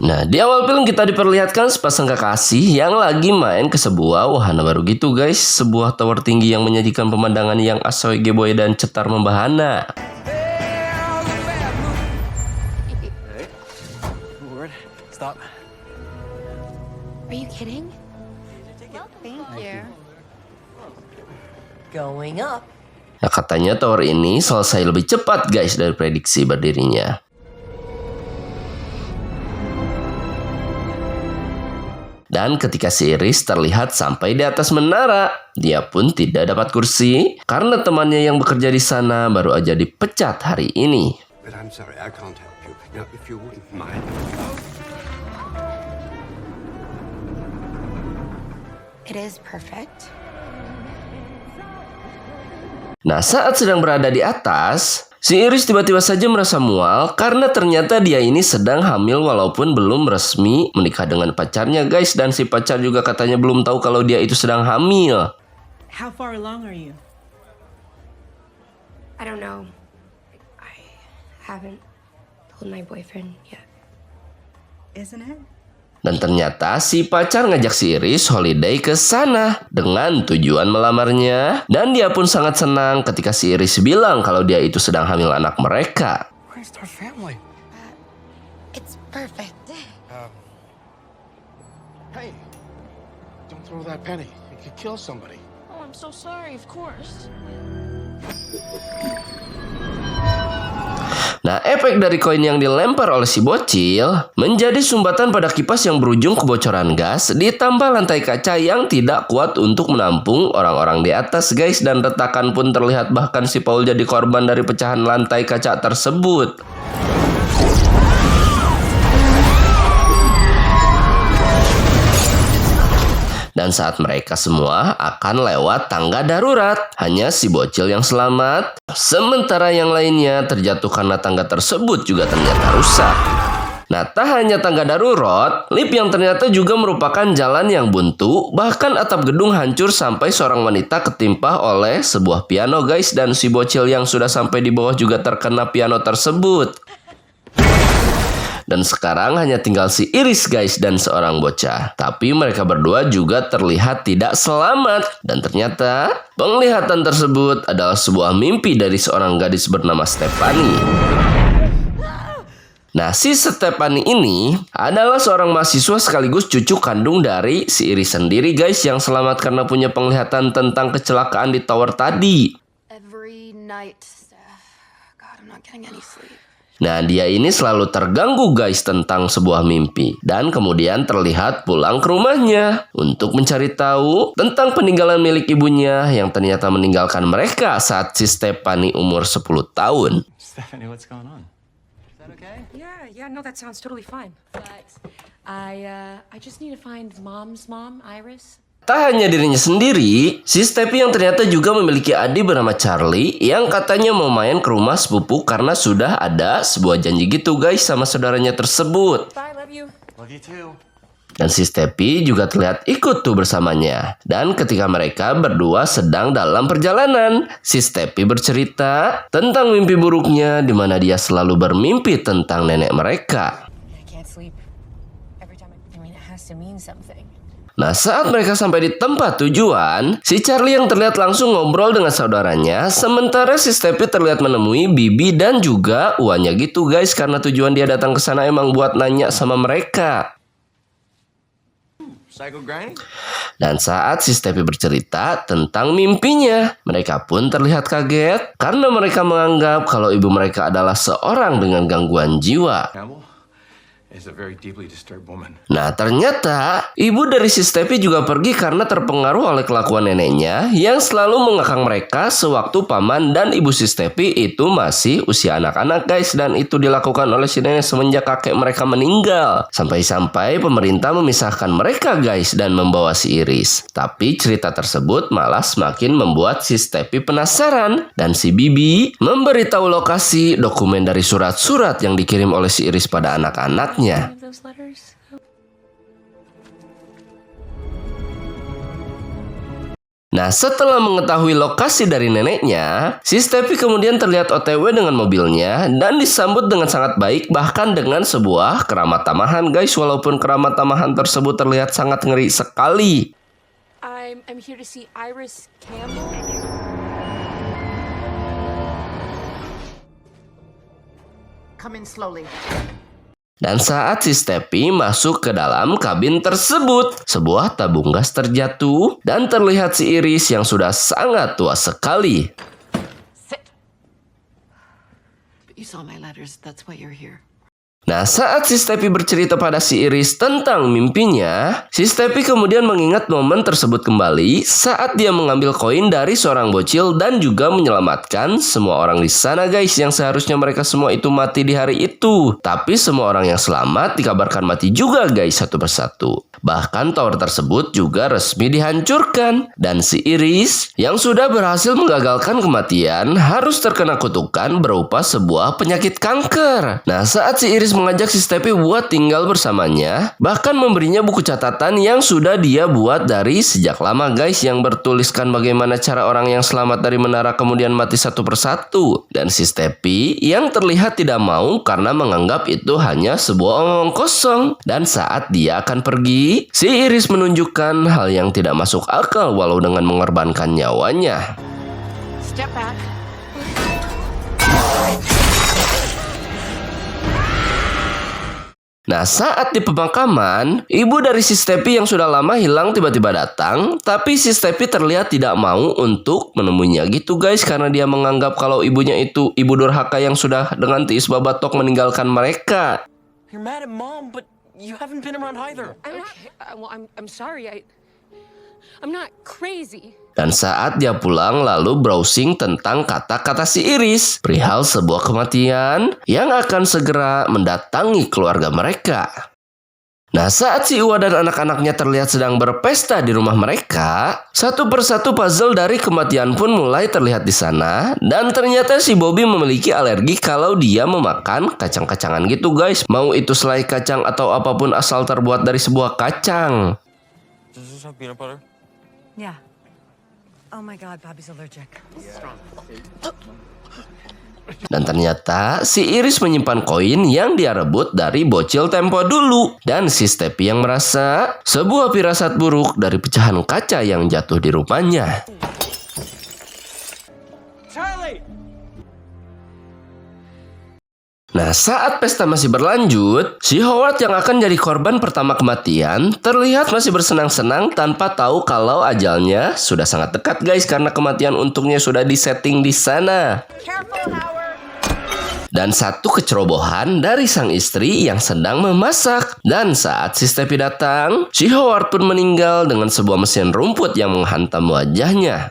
Nah, di awal film kita diperlihatkan sepasang kekasih yang lagi main ke sebuah wahana baru gitu guys. Sebuah tower tinggi yang menyajikan pemandangan yang asoy geboy dan cetar membahana. Stop. Are you kidding? Thank you. Going up. Nah, katanya tower ini selesai lebih cepat guys dari prediksi berdirinya. Dan ketika si Iris terlihat sampai di atas menara, dia pun tidak dapat kursi karena temannya yang bekerja di sana baru aja dipecat hari ini. But I'm sorry, I can't help you. Now, if you wouldn't mind. It is perfect. Nah, saat sedang berada di atas, si Iris tiba-tiba saja merasa mual karena ternyata dia ini sedang hamil walaupun belum resmi menikah dengan pacarnya guys. Dan si pacar juga katanya belum tahu kalau dia itu sedang hamil. How far along are you? I don't know. I haven't told my boyfriend yet. Isn't it? Dan ternyata si pacar ngajak si Iris holiday ke sana dengan tujuan melamarnya. Dan dia pun sangat senang ketika si Iris bilang kalau dia itu sedang hamil anak mereka. Where's our family? It's perfect. Hey, don't throw that penny. You could kill somebody. Oh, I'm so sorry, of course. Nah, efek dari koin yang dilempar oleh si bocil menjadi sumbatan pada kipas yang berujung kebocoran gas, ditambah lantai kaca yang tidak kuat untuk menampung orang-orang di atas guys. Dan retakan pun terlihat, bahkan si Paul jadi korban dari pecahan lantai kaca tersebut. Dan saat mereka semua akan lewat tangga darurat, hanya si bocil yang selamat. Sementara yang lainnya terjatuh karena tangga tersebut juga ternyata rusak. Nah, tak hanya tangga darurat, lift yang ternyata juga merupakan jalan yang buntu. Bahkan atap gedung hancur sampai seorang wanita ketimpa oleh sebuah piano guys. Dan si bocil yang sudah sampai di bawah juga terkena piano tersebut. Dan sekarang hanya tinggal si Iris guys dan seorang bocah. Tapi mereka berdua juga terlihat tidak selamat. Dan ternyata penglihatan tersebut adalah sebuah mimpi dari seorang gadis bernama Stephanie. Nah, si Stephanie ini adalah seorang mahasiswa sekaligus cucu kandung dari si Iris sendiri guys, yang selamat karena punya penglihatan tentang kecelakaan di tower tadi. Every night, Steph. God, I'm not getting any sleep. Nah, dia ini selalu terganggu guys tentang sebuah mimpi. Dan kemudian terlihat pulang ke rumahnya untuk mencari tahu tentang peninggalan milik ibunya yang ternyata meninggalkan mereka saat si Stephanie umur 10 tahun. Stephanie, what's going on? Is that okay? Yeah, no, that sounds totally fine. But I just need to find mom's mom, Iris. Tak hanya dirinya sendiri, si Steffi yang ternyata juga memiliki adik bernama Charlie yang katanya mau main ke rumah sepupu karena sudah ada sebuah janji gitu guys sama saudaranya tersebut. Bye, love you. Love you too. Dan si Steffi juga terlihat ikut tuh bersamanya. Dan ketika mereka berdua sedang dalam perjalanan, si Steffi bercerita tentang mimpi buruknya di mana dia selalu bermimpi tentang nenek mereka. I can't sleep. Every time it has to mean something. Nah, saat mereka sampai di tempat tujuan, si Charlie yang terlihat langsung ngobrol dengan saudaranya, sementara si Steffi terlihat menemui Bibi dan juga Uanya gitu guys, karena tujuan dia datang ke sana emang buat nanya sama mereka. Psycho Granny? Dan saat si Steffi bercerita tentang mimpinya, mereka pun terlihat kaget karena mereka menganggap kalau ibu mereka adalah seorang dengan gangguan jiwa. Campbell is a very deeply disturbed woman. Nah, ternyata ibu dari si Steffi juga pergi karena terpengaruh oleh kelakuan neneknya yang selalu mengekang mereka sewaktu paman dan ibu si Steffi itu masih usia anak-anak guys. Dan itu dilakukan oleh si nenek semenjak kakek mereka meninggal. Sampai-sampai pemerintah memisahkan mereka guys dan membawa si Iris. Tapi cerita tersebut malah semakin membuat si Steffi penasaran. Dan si Bibi memberitahu lokasi dokumen dari surat-surat yang dikirim oleh si Iris pada anak-anaknya. One of those letters. Nah, setelah mengetahui lokasi dari neneknya, si Steffi kemudian terlihat OTW dengan mobilnya dan disambut dengan sangat baik, bahkan dengan sebuah keramat tamahan guys, walaupun keramat tamahan tersebut terlihat sangat ngeri sekali. I'm here to see Iris Campbell. Come in slowly. Dan saat si Steffi masuk ke dalam kabin tersebut, sebuah tabung gas terjatuh dan terlihat si Iris yang sudah sangat tua sekali. Sit. But you saw my letters. That's why you're here. Nah, saat si Steffi bercerita pada si Iris tentang mimpinya, si Steffi kemudian mengingat momen tersebut kembali saat dia mengambil koin dari seorang bocil dan juga menyelamatkan semua orang di sana guys, yang seharusnya mereka semua itu mati di hari itu. Tapi semua orang yang selamat dikabarkan mati juga guys, satu persatu. Bahkan tower tersebut juga resmi dihancurkan. Dan si Iris yang sudah berhasil menggagalkan kematian harus terkena kutukan berupa sebuah penyakit kanker. Nah, saat si Iris mengajak si Steffi buat tinggal bersamanya, bahkan memberinya buku catatan yang sudah dia buat dari sejak lama guys, yang bertuliskan bagaimana cara orang yang selamat dari menara kemudian mati satu persatu. Dan si Steffi yang terlihat tidak mau karena menganggap itu hanya sebuah omong kosong. Dan saat dia akan pergi, si Iris menunjukkan hal yang tidak masuk akal walau dengan mengorbankan nyawanya. Step back. Nah, saat di pemakaman, ibu dari si Steffi yang sudah lama hilang tiba-tiba datang, tapi si Steffi terlihat tidak mau untuk menemuinya gitu guys, karena dia menganggap kalau ibunya itu ibu durhaka yang sudah dengan tiis babatok meninggalkan mereka. You're mad at Mom, but you haven't been around either. I'm not. Well, I'm sorry. I'm not crazy. Dan saat dia pulang lalu browsing tentang kata-kata si Iris perihal sebuah kematian yang akan segera mendatangi keluarga mereka. Nah, saat si Iwa dan anak-anaknya terlihat sedang berpesta di rumah mereka, satu persatu puzzle dari kematian pun mulai terlihat di sana. Dan ternyata si Bobby memiliki alergi kalau dia memakan kacang-kacangan gitu guys. Mau itu selai kacang atau apapun asal terbuat dari sebuah kacang. Does this have peanut butter? Yeah. Oh my God, Bobby's allergic. Dan ternyata si Iris menyimpan koin yang dia rebut dari bocil tempo dulu. Dan si Steffi yang merasa sebuah firasat buruk dari pecahan kaca yang jatuh di rumahnya. Charlie! Nah, saat pesta masih berlanjut, si Howard yang akan jadi korban pertama kematian terlihat masih bersenang-senang tanpa tahu kalau ajalnya sudah sangat dekat guys, karena kematian untuknya sudah disetting di sana. Dan satu kecerobohan dari sang istri yang sedang memasak. Dan saat si Steffi datang, si Howard pun meninggal dengan sebuah mesin rumput yang menghantam wajahnya.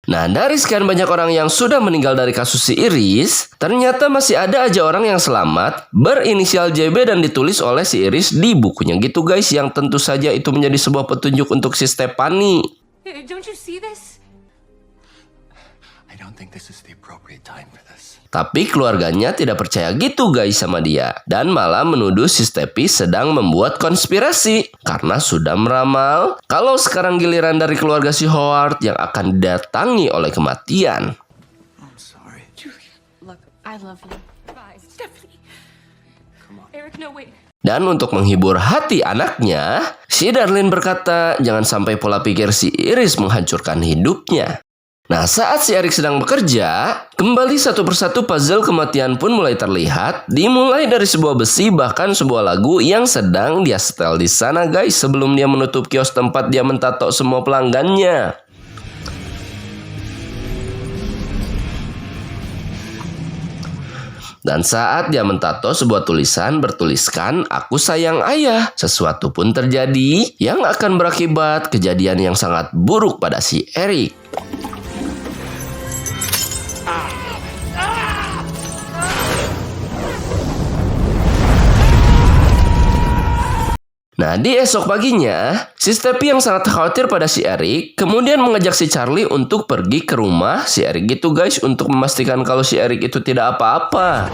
Nah, dari sekian banyak orang yang sudah meninggal dari kasus si Iris, ternyata masih ada aja orang yang selamat berinisial JB dan ditulis oleh si Iris di bukunya gitu guys, yang tentu saja itu menjadi sebuah petunjuk untuk si Stephanie. Don't you see this? I don't think this is the appropriate time for this. Tapi keluarganya tidak percaya gitu guys sama dia, dan malah menuduh si Steffi sedang membuat konspirasi karena sudah meramal kalau sekarang giliran dari keluarga si Howard yang akan didatangi oleh kematian. I'm sorry. Look, I love you. Bye, Stephanie. Come on. Eric, no wait. Dan untuk menghibur hati anaknya, si Darlene berkata jangan sampai pola pikir si Iris menghancurkan hidupnya. Nah, saat si Eric sedang bekerja, kembali satu persatu puzzle kematian pun mulai terlihat, dimulai dari sebuah besi bahkan sebuah lagu yang sedang dia setel di sana guys, sebelum dia menutup kios tempat dia mentato semua pelanggannya. Dan saat dia mentato sebuah tulisan bertuliskan "Aku sayang ayah", sesuatu pun terjadi yang akan berakibat kejadian yang sangat buruk pada si Eric. Nah, di esok paginya, si Steffi yang sangat khawatir pada si Eric kemudian mengajak si Charlie untuk pergi ke rumah si Eric gitu guys, untuk memastikan kalau si Eric itu tidak apa-apa.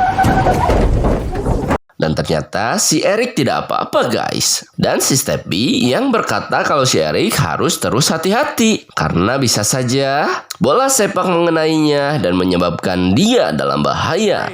Dan ternyata si Eric tidak apa-apa guys. Dan si Steppy yang berkata kalau si Eric harus terus hati-hati. Karena bisa saja bola sepak mengenainya dan menyebabkan dia dalam bahaya.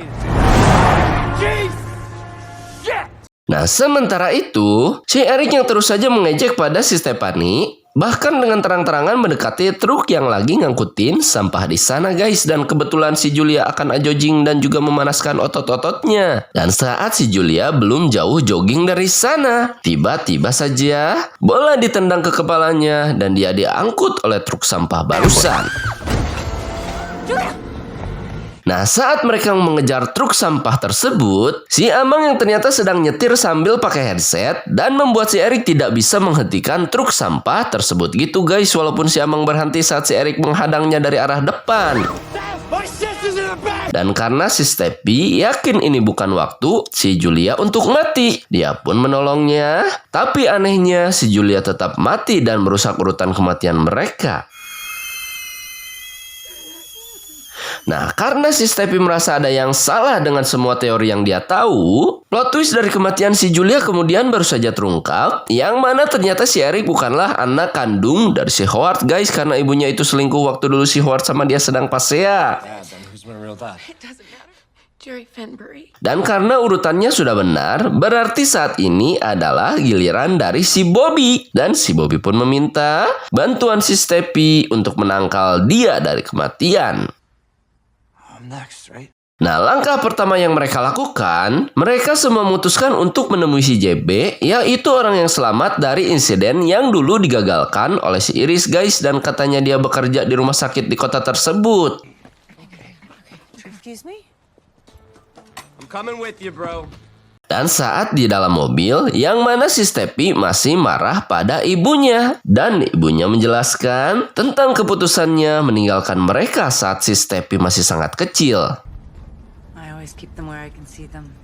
Nah sementara itu, si Eric yang terus saja mengejek pada si Stephanie. Bahkan dengan terang-terangan mendekati truk yang lagi ngangkutin sampah di sana guys. Dan kebetulan si Julia akan jogging dan juga memanaskan otot-ototnya. Dan saat si Julia belum jauh jogging dari sana, tiba-tiba saja bola ditendang ke kepalanya dan dia diangkut oleh truk sampah barusan. Nah saat mereka mengejar truk sampah tersebut, si Amang yang ternyata sedang nyetir sambil pakai headset dan membuat si Eric tidak bisa menghentikan truk sampah tersebut gitu guys. Walaupun si Amang berhenti saat si Eric menghadangnya dari arah depan. Dan karena si Steppy yakin ini bukan waktu si Julia untuk mati, dia pun menolongnya. Tapi anehnya si Julia tetap mati dan merusak urutan kematian mereka. Nah, karena si Steppy merasa ada yang salah dengan semua teori yang dia tahu, plot twist dari kematian si Julia kemudian baru saja terungkap, yang mana ternyata si Eric bukanlah anak kandung dari si Howard guys, karena ibunya itu selingkuh waktu dulu si Howard sama dia sedang pasea. It doesn't matter. Jerry Fenbury. Dan karena urutannya sudah benar, berarti saat ini adalah giliran dari si Bobby. Dan si Bobby pun meminta bantuan si Steppy untuk menangkal dia dari kematian. Next, right? Nah, langkah pertama yang mereka lakukan, mereka semua memutuskan untuk menemui si JB, yaitu orang yang selamat dari insiden yang dulu digagalkan oleh si Iris guys, dan katanya dia bekerja di rumah sakit di kota tersebut. Excuse me? I'm coming with you, bro. Dan saat di dalam mobil, yang mana si Steppy masih marah pada ibunya. Dan ibunya menjelaskan tentang keputusannya meninggalkan mereka saat si Steppy masih sangat kecil. I always keep them where I can see them.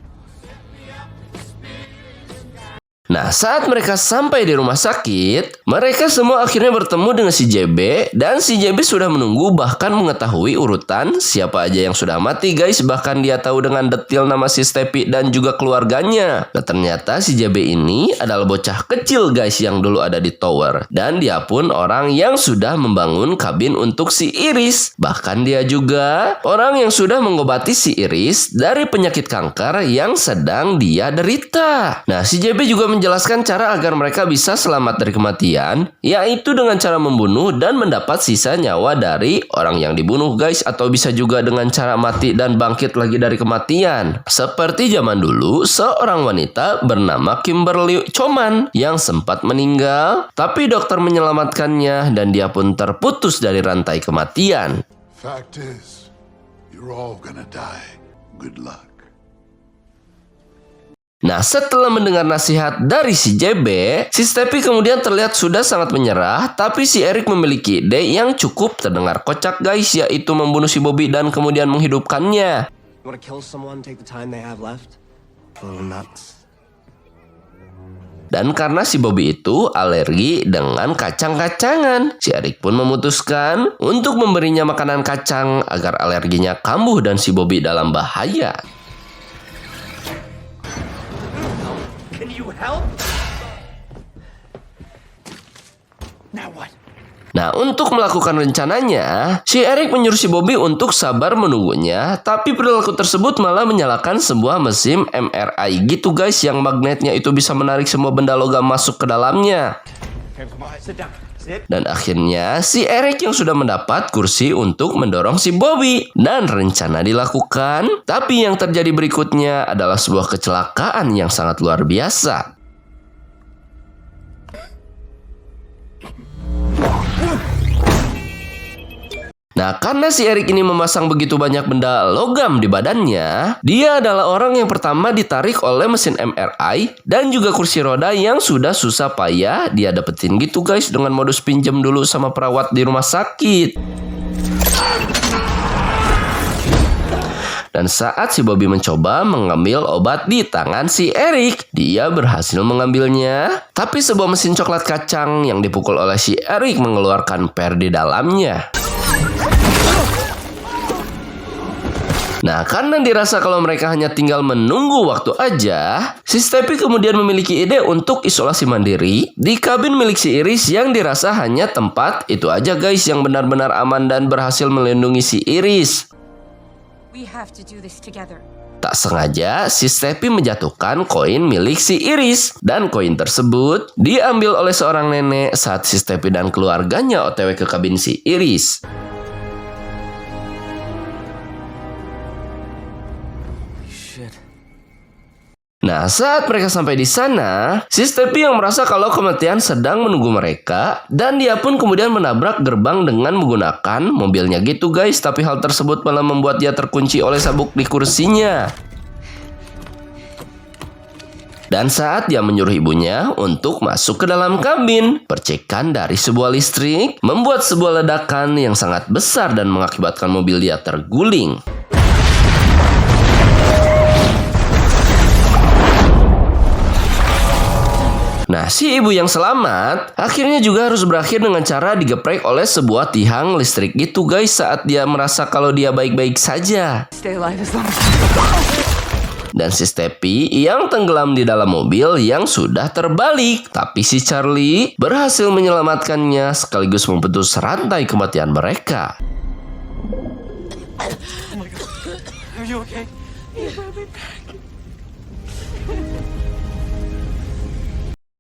Nah, saat mereka sampai di rumah sakit, mereka semua akhirnya bertemu dengan si JB. Dan si JB sudah menunggu bahkan mengetahui urutan siapa aja yang sudah mati guys. Bahkan dia tahu dengan detail nama si Steppy dan juga keluarganya. Nah, ternyata si JB ini adalah bocah kecil guys yang dulu ada di tower. Dan dia pun orang yang sudah membangun kabin untuk si Iris. Bahkan dia juga orang yang sudah mengobati si Iris dari penyakit kanker yang sedang dia derita. Nah, si JB juga menjelaskan cara agar mereka bisa selamat dari kematian, yaitu dengan cara membunuh dan mendapat sisa nyawa dari orang yang dibunuh guys, atau bisa juga dengan cara mati dan bangkit lagi dari kematian. Seperti zaman dulu, seorang wanita bernama Kimberly Choman yang sempat meninggal, tapi dokter menyelamatkannya dan dia pun terputus dari rantai kematian. Fact is, you're all gonna die. Good luck. Nah, setelah mendengar nasihat dari si JB, si Steppy kemudian terlihat sudah sangat menyerah, tapi si Eric memiliki ide yang cukup terdengar kocak guys, yaitu membunuh si Bobby dan kemudian menghidupkannya. You wanna kill someone, take the time they have left? A little nuts. Dan karena si Bobby itu alergi dengan kacang-kacangan, si Eric pun memutuskan untuk memberinya makanan kacang agar alerginya kambuh dan si Bobby dalam bahaya. Can you help? Now what? Nah, untuk melakukan rencananya, si Eric menyuruh si Bobby untuk sabar menunggunya, tapi perilaku tersebut malah menyalakan sebuah mesin MRI gitu guys, yang magnetnya itu bisa menarik semua benda logam masuk ke dalamnya. Okay, come on, sit down. Sit. Dan akhirnya si Eric yang sudah mendapat kursi untuk mendorong si Bobby. Dan rencana dilakukan, tapi yang terjadi berikutnya adalah sebuah kecelakaan yang sangat luar biasa. Nah, karena si Eric ini memasang begitu banyak benda logam di badannya, dia adalah orang yang pertama ditarik oleh mesin MRI dan juga kursi roda yang sudah susah payah dia dapetin gitu guys, dengan modus pinjam dulu sama perawat di rumah sakit. Dan saat si Bobby mencoba mengambil obat di tangan si Eric, dia berhasil mengambilnya. Tapi sebuah mesin coklat kacang yang dipukul oleh si Eric mengeluarkan per di dalamnya. Nah, karena dirasa kalau mereka hanya tinggal menunggu waktu aja, si Steppy kemudian memiliki ide untuk isolasi mandiri di kabin milik si Iris yang dirasa hanya tempat itu aja guys yang benar-benar aman dan berhasil melindungi si Iris. We have to do this together. Tak sengaja, si Steppy menjatuhkan koin milik si Iris. Dan koin tersebut diambil oleh seorang nenek saat si Steppy dan keluarganya OTW ke kabin si Iris. Nah, saat mereka sampai di sana, si Steppy yang merasa kalau kematian sedang menunggu mereka, dan dia pun kemudian menabrak gerbang dengan menggunakan mobilnya gitu guys, tapi hal tersebut malah membuat dia terkunci oleh sabuk di kursinya. Dan saat dia menyuruh ibunya untuk masuk ke dalam kabin, percikan dari sebuah listrik membuat sebuah ledakan yang sangat besar dan mengakibatkan mobil dia terguling. Nah, si ibu yang selamat akhirnya juga harus berakhir dengan cara digeprek oleh sebuah tiang listrik gitu guys saat dia merasa kalau dia baik-baik saja. Stay alive as long as Dan si Steppy yang tenggelam di dalam mobil yang sudah terbalik. Tapi si Charlie berhasil menyelamatkannya sekaligus memutus rantai kematian mereka. Are you okay?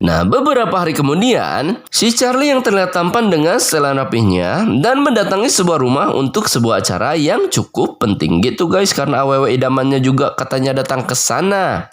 Nah, beberapa hari kemudian, si Charlie yang terlihat tampan dengan setelan rapihnya dan mendatangi sebuah rumah untuk sebuah acara yang cukup penting gitu guys, karena AWW idamannya juga katanya datang ke sana.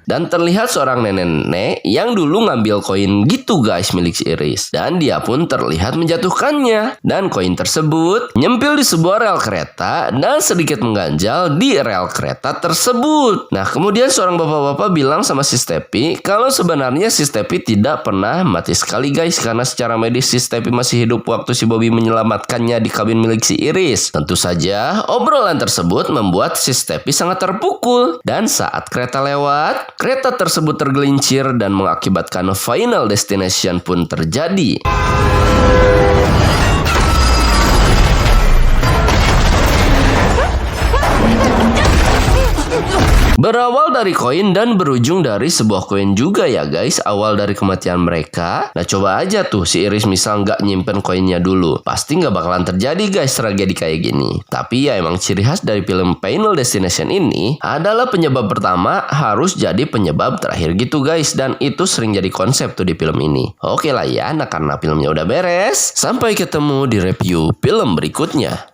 Dan terlihat seorang nenek-nenek yang dulu ngambil koin gitu guys milik si Iris. Dan dia pun terlihat menjatuhkannya. Dan koin tersebut nyempil di sebuah rel kereta dan sedikit mengganjal di rel kereta tersebut. Nah, kemudian seorang bapak-bapak bilang sama si Steppy kalau sebenarnya si Steppy tidak pernah mati sekali guys, karena secara medis si Steppy masih hidup waktu si Bobby menyelamatkannya di kabin milik si Iris. Tentu saja obrolan tersebut membuat si Steppy sangat terpukul. Dan saat kereta lewat, kereta tersebut tergelincir dan mengakibatkan Final Destination pun terjadi. Berawal dari koin dan berujung dari sebuah koin juga ya guys, awal dari kematian mereka. Nah, coba aja tuh si Iris misal nggak nyimpen koinnya dulu, pasti nggak bakalan terjadi guys tragedi kayak gini. Tapi ya emang ciri khas dari film Final Destination ini adalah penyebab pertama harus jadi penyebab terakhir gitu guys, dan itu sering jadi konsep tuh di film ini. Oke lah ya, nah karena filmnya udah beres, sampai ketemu di review film berikutnya.